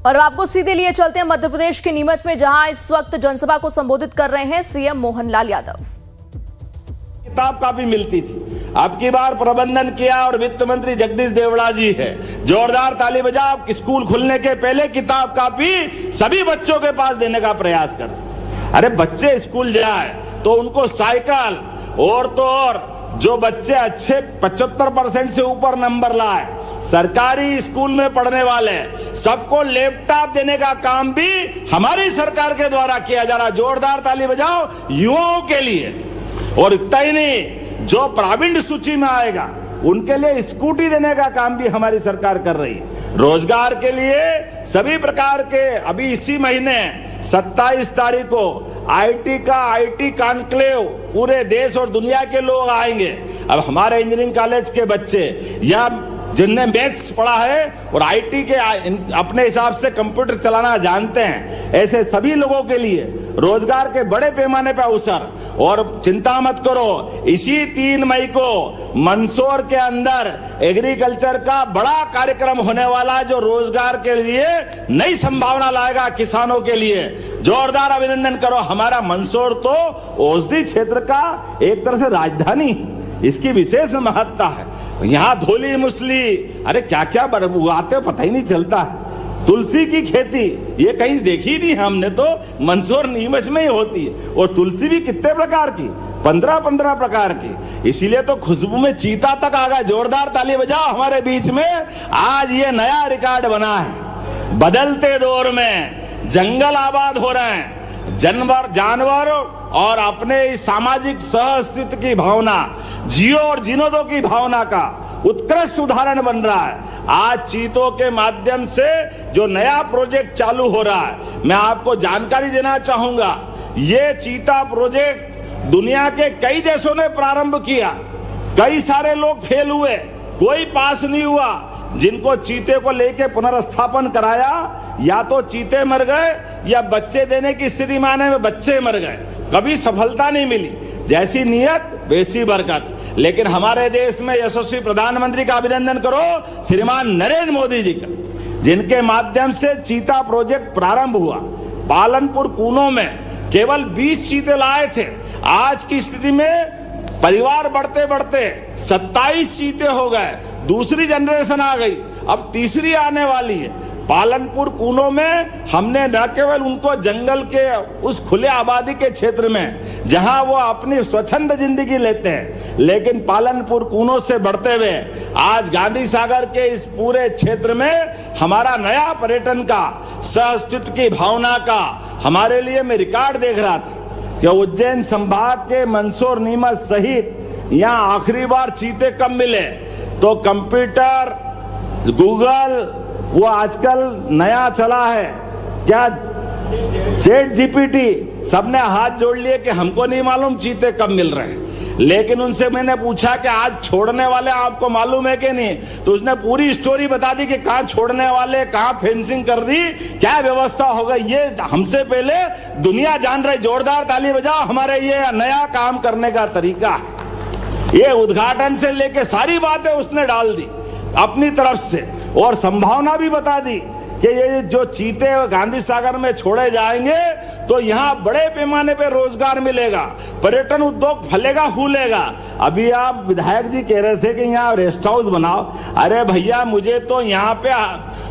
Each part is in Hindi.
और आपको सीधे लिए चलते हैं मध्य प्रदेश के नीमच में, जहां इस वक्त जनसभा को संबोधित कर रहे हैं सीएम मोहनलाल यादव। किताब काफी मिलती थी, अब की बार प्रबंधन किया और वित्त मंत्री जगदीश देवड़ा जी है। जोरदार ताली बजाओ। स्कूल खुलने के पहले किताब कापी सभी बच्चों के पास देने का प्रयास कर। अरे बच्चे स्कूल जाए तो उनको साइकिल, और तो और जो बच्चे अच्छे 75% से ऊपर नंबर लाए, सरकारी स्कूल में पढ़ने वाले सबको लैपटॉप देने का काम भी हमारी सरकार के द्वारा किया जा रहा। जोरदार ताली बजाओ युवाओं के लिए। और इतना ही नहीं, जो प्रावीण्य सूची में आएगा उनके लिए स्कूटी देने का काम भी हमारी सरकार कर रही है। रोजगार के लिए सभी प्रकार के, अभी इसी महीने 27 तारीख को आईटी कॉन्क्लेव, पूरे देश और दुनिया के लोग आएंगे। अब हमारे इंजीनियरिंग कॉलेज के बच्चे या जिनने मैथ्स पढ़ा है और आईटी के अपने हिसाब से कंप्यूटर चलाना जानते हैं, ऐसे सभी लोगों के लिए रोजगार के बड़े पैमाने पर अवसर। और चिंता मत करो, इसी 3 मई को मंदसौर के अंदर एग्रीकल्चर का बड़ा कार्यक्रम होने वाला है, जो रोजगार के लिए नई संभावना लाएगा किसानों के लिए। जोरदार अभिनंदन करो। हमारा मंदसौर तो औषधि क्षेत्र का एक तरह से राजधानी है, इसकी विशेष महत्ता है। यहाँ धोली मुसली, अरे क्या क्या उगाते पता ही नहीं चलता है। तुलसी की खेती ये कहीं देखी नहीं हमने, तो मंदसौर नीमच में ही होती है। और तुलसी भी कितने प्रकार की, 15 प्रकार की, इसीलिए तो खुशबू में चीता तक आ गया। जोरदार ताली बजाओ हमारे बीच में। आज ये नया रिकॉर्ड बना है। बदलते दौर में जंगल आबाद हो रहे हैं, जानवर और अपने इस सामाजिक सह अस्तित्व की भावना, जियो और जीनो दो की भावना का उत्कृष्ट उदाहरण बन रहा है। आज चीतों के माध्यम से जो नया प्रोजेक्ट चालू हो रहा है, मैं आपको जानकारी देना चाहूंगा। ये चीता प्रोजेक्ट दुनिया के कई देशों ने प्रारंभ किया, कई सारे लोग फेल हुए, कोई पास नहीं हुआ। जिनको चीते को लेके पुनर्स्थापन कराया, या तो चीते मर गए या बच्चे देने की स्थिति में आने में बच्चे मर गए, कभी सफलता नहीं मिली। जैसी नियत वैसी बरकत। लेकिन हमारे देश में यशस्वी प्रधानमंत्री का अभिनंदन करो, श्रीमान नरेंद्र मोदी जी का, जिनके माध्यम से चीता प्रोजेक्ट प्रारंभ हुआ। पालनपुर कूनो में केवल 20 चीते लाए थे, आज की स्थिति में परिवार बढ़ते बढ़ते 27 चीते हो गए। दूसरी जनरेशन आ गई, अब तीसरी आने वाली है। पालनपुर कूनो में हमने न केवल उनको जंगल के उस खुले आबादी के क्षेत्र में जहां वो अपनी स्वच्छंद जिंदगी लेते हैं, लेकिन पालनपुर कूनो से बढ़ते हुए आज गांधी सागर के इस पूरे क्षेत्र में हमारा नया पर्यटन का, सह अस्तित्व की भावना का हमारे लिए मैं रिकॉर्ड देख रहा था कि उज्जैन संभाग के मंदसौर, नीमच सहित यहाँ आखिरी बार चीते कब मिले, तो कंप्यूटर, गूगल, वो आजकल नया चला है क्या, ChatGPT, सबने हाथ जोड़ लिए कि हमको नहीं मालूम चीते कब मिल रहे हैं। लेकिन उनसे मैंने पूछा कि आज छोड़ने वाले आपको मालूम है कि नहीं, तो उसने पूरी स्टोरी बता दी कि कहाँ छोड़ने वाले, कहाँ फेंसिंग कर दी, क्या व्यवस्था हो गई, ये हमसे पहले दुनिया जान रही। जोरदार ताली बजाओ हमारे ये नया काम करने का तरीका। ये उद्घाटन से लेके सारी बातें उसने डाल दी अपनी तरफ से, और संभावना भी बता दी कि ये जो चीते गांधी सागर में छोड़े जाएंगे तो यहाँ बड़े पैमाने पे रोजगार मिलेगा, पर्यटन उद्योग फलेगा फूलेगा। अभी आप विधायक जी कह रहे थे कि यहाँ रेस्ट हाउस बनाओ। अरे भैया, मुझे तो यहाँ पे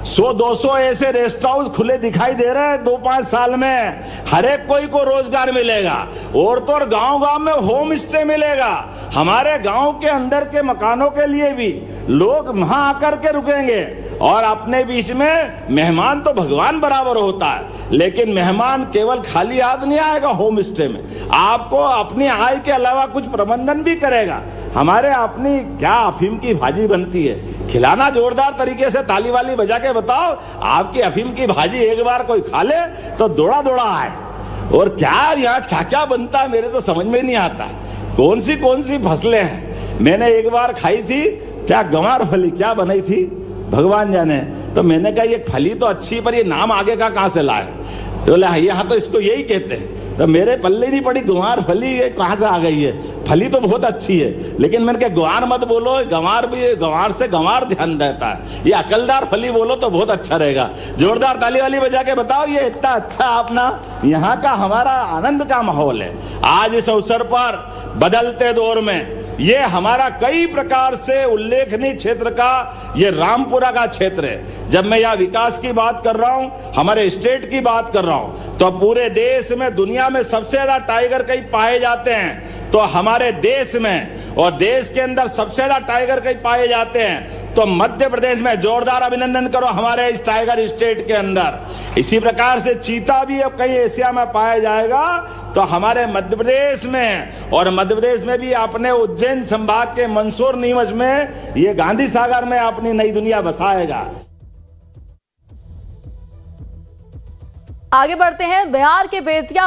100-200 ऐसे रेस्ट हाउस खुले दिखाई दे रहे हैं 2-5 साल में। हर एक कोई को रोजगार मिलेगा, और तो और गांव में होम स्टे मिलेगा। हमारे गांव के अंदर के मकानों के लिए भी लोग वहां आकर के रुकेंगे। और अपने बीच में मेहमान तो भगवान बराबर होता है, लेकिन मेहमान केवल खाली हाथ नहीं आएगा होम स्टे में, आपको अपनी आय के अलावा कुछ प्रबंधन भी करेगा। हमारे अपनी क्या अफीम की भाजी बनती है, खिलाना जोरदार तरीके से ताली वाली बजा के बताओ। आपकी अफीम की भाजी एक बार कोई खा ले तो दौड़ा दौड़ा आए। और क्या यहाँ क्या क्या बनता है मेरे तो समझ में नहीं आता। कौन सी फसलें हैं। मैंने एक बार खाई थी, क्या गंवार फली क्या बनाई थी भगवान जाने। तो मैंने कहा ये फली तो अच्छी, पर ये नाम आगे का कहां से लाए। तो बोले यहाँ तो इसको यही कहते हैं। तो मेरे पल्ले नहीं पड़ी गुआर फली, ये कहां से आ गई है? फली तो बहुत अच्छी है, लेकिन मैंने कहा गुआर मत बोलो, गंवार भी, गंवार से गंवार ध्यान देता है, ये अकलदार फली बोलो तो बहुत अच्छा रहेगा। जोरदार ताली वाली बजा के बताओ, ये इतना अच्छा अपना यहाँ का हमारा आनंद का माहौल है। आज इस अवसर पर बदलते दौर में ये हमारा कई प्रकार से उल्लेखनीय क्षेत्र का ये रामपुरा का क्षेत्र है। जब मैं यहाँ विकास की बात कर रहा हूँ, हमारे स्टेट की बात कर रहा हूँ, तो पूरे देश में, दुनिया में सबसे ज्यादा टाइगर कहीं पाए जाते हैं तो हमारे देश में, और देश के अंदर सबसे ज्यादा टाइगर कहीं पाए जाते हैं तो मध्य प्रदेश में। जोरदार अभिनंदन करो हमारे इस टाइगर स्टेट के अंदर। इसी प्रकार से चीता भी अब कहीं एशिया में पाया जाएगा तो हमारे मध्य प्रदेश में, और मध्य प्रदेश में भी अपने उज्जैन संभाग के मंदसौर नीमच में, ये गांधी सागर में अपनी नई दुनिया बसाएगा। आगे बढ़ते हैं। बिहार के बेतिया